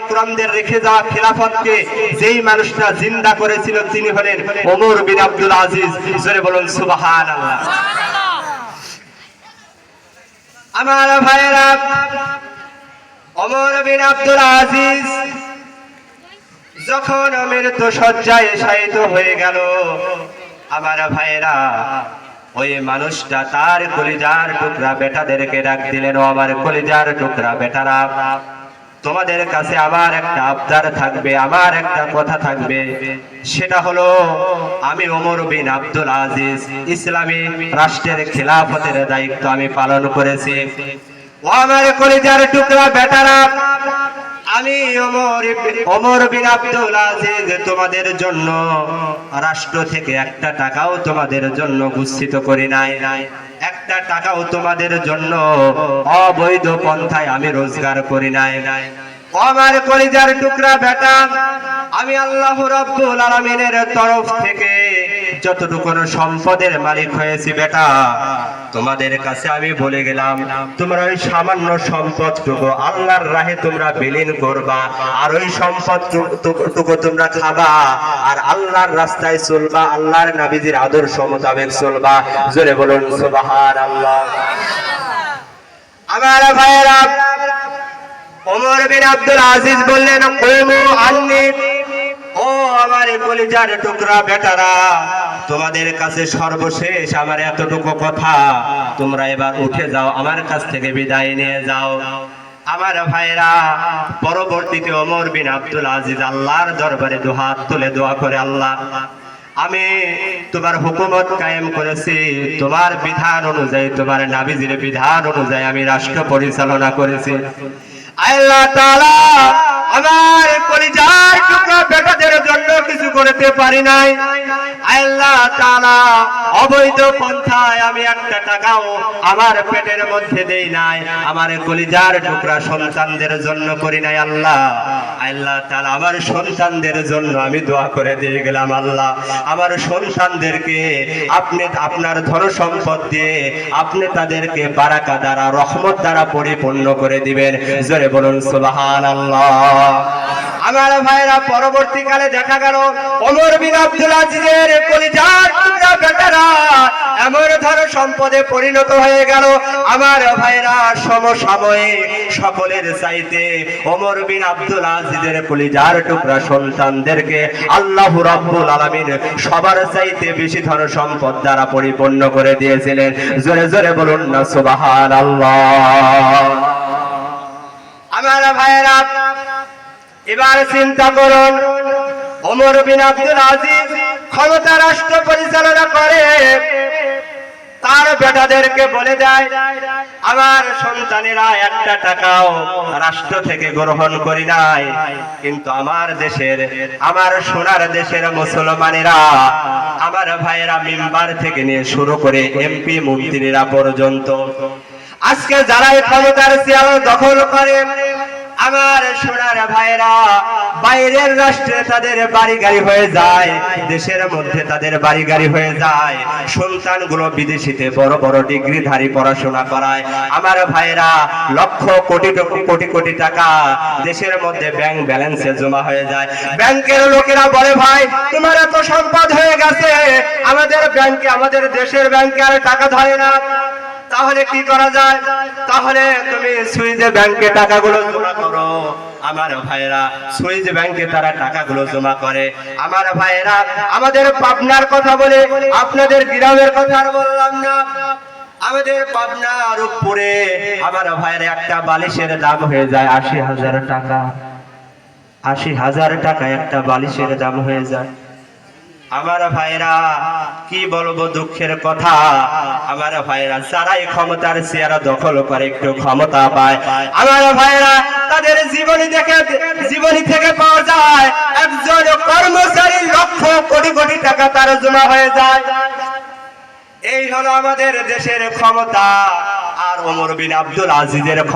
ইকরামদের রেখে যাওয়া খিলাফতকে যেই মানুষটা জিন্দা করেছিল তিনি হলেন ওমর বিন আব্দুল আজিজ। জোরে বলুন সুবহানাল্লাহ। আমার ভাইরা, ওমর বিন আব্দুল আজিজ যখন মৃত্যু শয্যায় শায়িত হয়ে গেল, আমার ভাইরা ওই মানুষটা তার কলিজার টুকরা বেটাদেরকে ডাক দিলেন, ও আমার কলিজার টুকরা বেটারা, তোমাদের কাছে আমার একটা আবদার থাকবে, আমার একটা কথা থাকবে, সেটা হলো আমি ওমর বিন আব্দুল আজিজ ইসলামী রাষ্ট্রের খিলাফতের দায়িত্ব আমি পালন করেছি। ও আমার কলিজার টুকরা বেটারা, আমি ওমর বিন আব্দুল আজিজ তোমাদের জন্য রাষ্ট্র থেকে একটা টাকাও তোমাদের জন্য গুচ্ছিত করি নাই, একটা টাকাও তোমাদের জন্য অবৈধ পন্থায় আমি রোজগার করি নাই। আমার কলিজার টুকরা বেটা, আমি আল্লাহ রাব্বুল আলামিনের তরফ থেকে যতটুকু সম্পদের মালিক হয়েছি বেটা, তোমাদের কাছে আমি বলে গেলাম, তোমরা ওই সামান্য সম্পদটুকু আল্লাহর রাহে তোমরা বিলীন করবা, আর ওই সম্পদটুকু তোমরা খাবা, আর আল্লাহর রাস্তায় চলবা, আল্লাহর নবীজির আদর্শ মোতাবেক চলবা। জোরে বলুন সুবহানাল্লাহ। আমার ভাইয়েরা, ওমর বিন আব্দুল আজিজ বললেন, কুমু আন্নি, ও আমার কলিজার টুকরা বেটারা, তোমাদের কাছে সর্বশেষ আমার এতটুকু কথা, তোমরা এবার উঠে যাও, আমার কাছ থেকে বিদায় নিয়ে যাও। আমার ভাইরা, পরবর্তীতে ওমর বিন আব্দুল আজিজ আল্লাহর দরবারে দুহাত তুলে দোয়া করে, আল্লাহ, আমি তোমার হুকুমত কায়েম করেছি, তোমার বিধান অনুযায়ী, তোমার নবীজির বিধান অনুযায়ী আমি রাষ্ট্র পরিচালনা করেছি। আল্লাহ তাআলা আমার কলিজার টুকরা বেটাদের জন্য কিছু করতে পারি নাই। আল্লাহ তাআলা অবৈধ পন্থায় আমি একটা টাকাও আমার পেটের মধ্যে দেই নাই, আমার কলিজার টুকরা সন্তানদের জন্য করি নাই। আল্লাহ তাআলা আমার সন্তানদের জন্য আমি দোয়া করে দিয়ে গেলাম, আল্লাহ আমার সন্তানদেরকে আপনি আপনার ধন সম্পদ দিয়ে আপনি তাদেরকে বারাকা দ্বারা, রহমত দ্বারা পরিপূর্ণ করে দিবেন। জোরে বলুন সুবহানাল্লাহ। আমার ভাইরা, পরবর্তীকালে দেখা গেল ওমর বিন আব্দুল আজিজের কলিজার টুকরা বেটারা এমন ধর সম্পদে পরিণত হয়ে গেল। আমার ভাইরা, সমসাময়িক সকলের চাইতে ওমর বিন আব্দুল আজিজের কলিজার টুকরা সন্তানদেরকে আল্লাহ রাব্বুল আলামিন সবার চাইতে বেশি ধন সম্পদ দ্বারা পরিপূর্ণ করে দিয়েছিলেন। জোরে জোরে বলুন না সুবহানাল্লাহ। আমার ভাইরা, এবার চিন্তা করুন, ওমর বিন আব্দুল আজিজ ক্ষমতা রাষ্ট্র পরিচালনা করে, তার বেটাদেরকে বলে দেয়, আমার সন্তানেরা একটা টাকাও রাষ্ট্র থেকে গ্রহণ করি নাই, কিন্তু আমার দেশের, আমার সোনার দেশের মুসলমানেরা, আমার ভাইয়েরা মিম্বার থেকে নিয়ে শুরু করে এমপি মন্ত্রীরা পর্যন্ত আজকে যারা ক্ষমতার চেয়ার দখল করে, আমার সোনার ভাইরা বাইরের রাষ্ট্রে তাদের বাড়ি গাড়ি হয়ে যায়, দেশের মধ্যে তাদের বাড়ি গাড়ি হয়ে যায়, সন্তানগুলো বিদেশিতে বড় বড় ডিগ্রিধারী পড়াশোনা করায়। আমার ভাইরা লক্ষ কোটি কোটি কোটি টাকা দেশের মধ্যে ব্যাংক ব্যালেন্সে জমা হয়ে যায়। ব্যাংকের লোকেরা বলে, ভাই তোমার এত সম্পদ হয়ে গেছে, আমাদের ব্যাংকে, আমাদের দেশের ব্যাংকে আর টাকা ধরে না, তাহলে কি করা যায়? তাহলে তুমি সুইজে ব্যাংকে টাকাগুলো জমা করো। আমার ভাইরা সুইজ ব্যাংকে তারা টাকাগুলো জমা করে। আমার ভাইরা, আমাদের পাবনার কথা বলে আপনাদের গ্রামের কথা আর বললাম না, আমাদের পাবনার উপরে আমার ভাইরা একটা বালিশের দাম হয়ে যায় ৮০,০০০ টাকা। ৮০,০০০ টাকা একটা বালিশের দাম হয়ে যায়। আমার ভাইরা, কি বলবো দুঃখের কথা, আমার ভাইরা যারাই ক্ষমতার চেয়ার দখল করে, একটু ক্ষমতা পায়, আমার ভাইরা তাদের জীবনী থেকে পাওয়া যায় একজন কর্মচারী লক্ষ কোটি কোটি টাকা তার জমা হয়ে যায়। এই হলো আমাদের দেশের ক্ষমতা। আর ওমর বিন আব্দুল আজিজের ক্ষমতা।